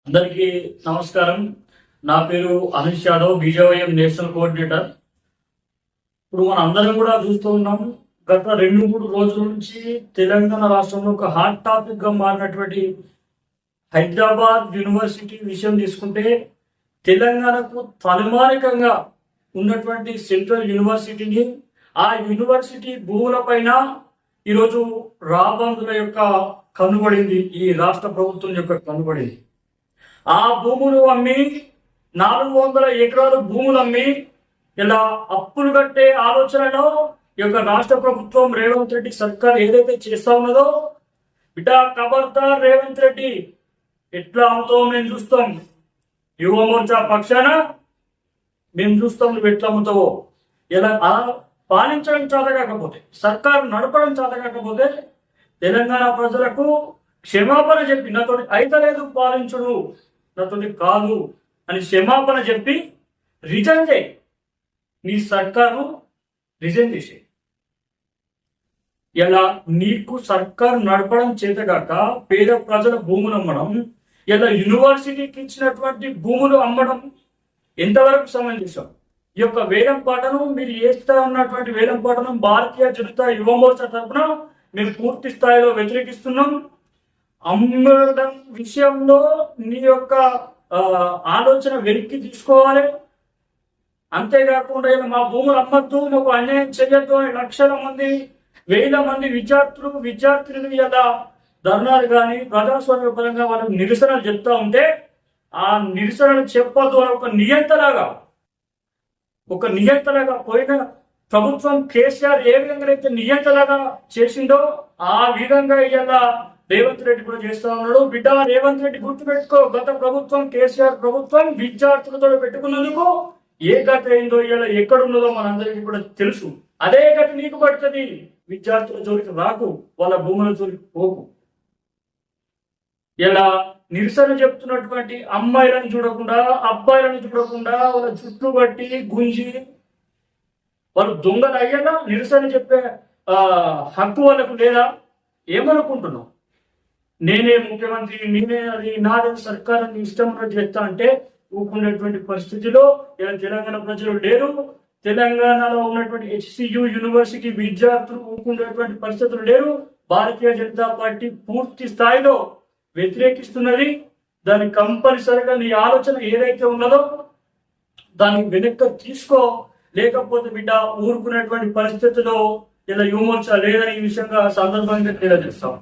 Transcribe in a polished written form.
అందరికీ నమస్కారం. నా పేరు Anish Yadav, BJYM national coordinator. ఇప్పుడు మనం అందరం కూడా చూస్తూ ఉన్నాం. గత 2-3 రోజుల నుంచి తెలంగాణ రాష్ట్రంలో ఒక హాట్ టాపిక్ గా మారినటువంటి హైదరాబాద్ యూనివర్సిటీ విషయం తీసుకుంటే, తెలంగాణకు తలమానికంగా ఉన్నటువంటి సెంట్రల్ యూనివర్సిటీని, ఆ యూనివర్సిటీ భూముల పైన ఈరోజు రాబందుల యొక్క కనుబడింది, ఈ రాష్ట్ర ప్రభుత్వం యొక్క కనుబడింది. ఆ భూములు అమ్మి 400 ఎకరాల భూములు అమ్మి ఇలా అప్పులు కట్టే ఆలోచనలో ఈ యొక్క రాష్ట్ర ప్రభుత్వం రేవంత్ రెడ్డి సర్కార్ ఏదైతే చేస్తా ఉన్నదో, బిడ్డ ఖబర్దార్ రేవంత్ రెడ్డి, ఎట్లా అమ్ముతావు మేము చూస్తాం. యువ మోర్చా పక్షాన మేము చూస్తాం నువ్వు ఎట్లా అమ్ముతావో. ఇలా పాలించడం చేత కాకపోతే, సర్కారు నడపడం చేత కాకపోతే తెలంగాణ ప్రజలకు క్షమాపణ చెప్పి, నాతోటి అయితలేదు పాలించుడు, నాతోటి కాదు అని క్షమాపణ చెప్పి రిజైన్ చేయి. నీ సర్కారు రిజైన్ చేసే. ఇలా నీకు సర్కారు నడపడం చేతగాక పేద ప్రజల భూములు అమ్మడం, ఇలా యూనివర్సిటీకి ఇచ్చినటువంటి భూములు అమ్మడం ఎంతవరకు సమంజసం? ఈ యొక్క వేలం పాటను మీరు చేస్తా ఉన్నటువంటి వేలం పాటను భారతీయ జనతా యువ మోర్చా తరఫున మేము పూర్తి స్థాయిలో వ్యతిరేకిస్తున్నాం. అమ్మడం విషయంలో నీ యొక్క ఆలోచన వెనక్కి తీసుకోవాలి. అంతేకాకుండా మా భూములు అమ్మద్దు, మాకు అన్యాయం చేయొద్దు అని లక్షల మంది, వేల మంది విద్యార్థులు ఇలా ధర్నాలు కానీ ప్రజాస్వామ్య పరంగా వాళ్ళకి నిరసనలు చెప్తా ఉంటే, ఆ నిరసనలు చెప్పొద్దు అని ఒక నియంతలాగా పోయిన ప్రభుత్వం కేసీఆర్ ఏ విధంగా అయితే నియంతలాగా చేసిందో ఆ విధంగా ఇలా రేవంత్ రెడ్డి కూడా చేస్తా ఉన్నాడు. బిడ్డ రేవంత్ రెడ్డి గుర్తుపెట్టుకో, గత ప్రభుత్వం కేసీఆర్ ప్రభుత్వం విద్యార్థులతో పెట్టుకున్నందుకు ఏ గత ఏందో ఇలా ఎక్కడున్నదో మనందరికీ కూడా తెలుసు. అదే గత నీకు పడుతుంది. విద్యార్థుల జోలికి రాకు, వాళ్ళ భూముల జోలికి పోకు. ఇలా నిరసన చెప్తున్నటువంటి అమ్మాయిలను చూడకుండా, అబ్బాయిలను చూడకుండా వాళ్ళ చుట్టూ బట్టి గుంజి వాళ్ళు దొంగలు అయ్యేలా నిరసన చెప్పే హక్కు వాళ్ళకు లేదా? ఏమనుకుంటున్నావు? నేనే ముఖ్యమంత్రి, నేనే అది నాదే సర్కార్ అని ఇష్టం ఉన్నట్టు చెప్తా అంటే ఊరుకునేటువంటి పరిస్థితిలో ఇలా తెలంగాణ ప్రజలు లేరు. తెలంగాణలో ఉన్నటువంటి HCU యూనివర్సిటీ విద్యార్థులు ఊరుకునేటువంటి పరిస్థితులు లేరు. భారతీయ జనతా పార్టీ పూర్తి స్థాయిలో వ్యతిరేకిస్తున్నది. దాన్ని కంపల్సరిగా నీ ఆలోచన ఏదైతే ఉన్నదో దాన్ని వెనక్కి తీసుకో. లేకపోతే బిడ్డ ఊరుకునేటువంటి పరిస్థితిలో ఇలా యువమోర్చా లేదని ఈ విషయంగా సందర్భంగా తెలియజేస్తాం.